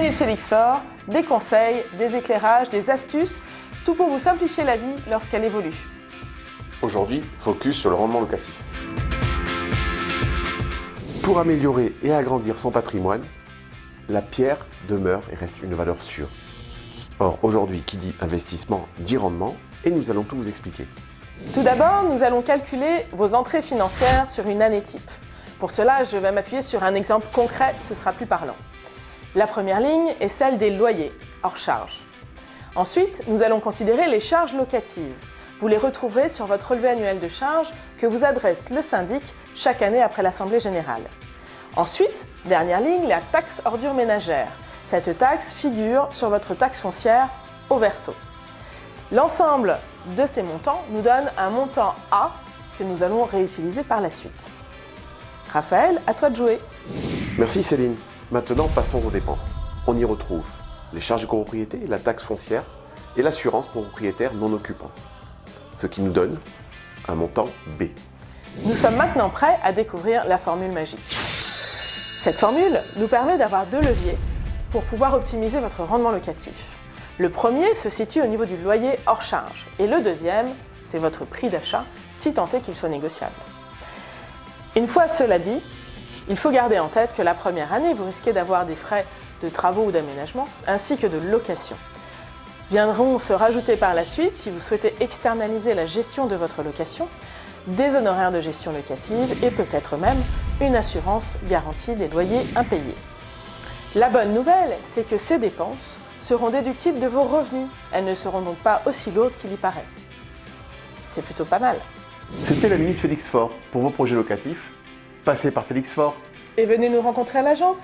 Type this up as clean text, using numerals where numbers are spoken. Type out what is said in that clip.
minutes Félix Faure, des conseils, des éclairages, des astuces, tout pour vous simplifier la vie lorsqu'elle évolue. Aujourd'hui, focus sur le rendement locatif. Pour améliorer et agrandir son patrimoine, la pierre demeure et reste une valeur sûre. Or, aujourd'hui, qui dit investissement dit rendement, et nous allons tout vous expliquer. Tout d'abord, nous allons calculer vos entrées financières sur une année type. Pour cela, je vais m'appuyer sur un exemple concret, ce sera plus parlant. La première ligne est celle des loyers, hors charges. Ensuite, nous allons considérer les charges locatives. Vous les retrouverez sur votre relevé annuel de charges que vous adresse le syndic chaque année après l'Assemblée générale. Ensuite, dernière ligne, la taxe ordure ménagère. Cette taxe figure sur votre taxe foncière au verso. L'ensemble de ces montants nous donne un montant A que nous allons réutiliser par la suite. Raphaël, à toi de jouer. Merci Céline. Maintenant, passons aux dépenses. On y retrouve les charges de copropriété, la taxe foncière et l'assurance pour propriétaires non occupants. Ce qui nous donne un montant B. Nous sommes maintenant prêts à découvrir la formule magique. Cette formule nous permet d'avoir deux leviers pour pouvoir optimiser votre rendement locatif. Le premier se situe au niveau du loyer hors charge et le deuxième, c'est votre prix d'achat, si tant est qu'il soit négociable. Une fois cela dit, il faut garder en tête que la première année, vous risquez d'avoir des frais de travaux ou d'aménagement, ainsi que de location. Viendront se rajouter par la suite, si vous souhaitez externaliser la gestion de votre location, des honoraires de gestion locative et peut-être même une assurance garantie des loyers impayés. La bonne nouvelle, c'est que ces dépenses seront déductibles de vos revenus. Elles ne seront donc pas aussi lourdes qu'il y paraît. C'est plutôt pas mal. C'était la Minute Félix Faure. Pour vos projets locatifs, passez par Félix Faure. Et venez nous rencontrer à l'agence.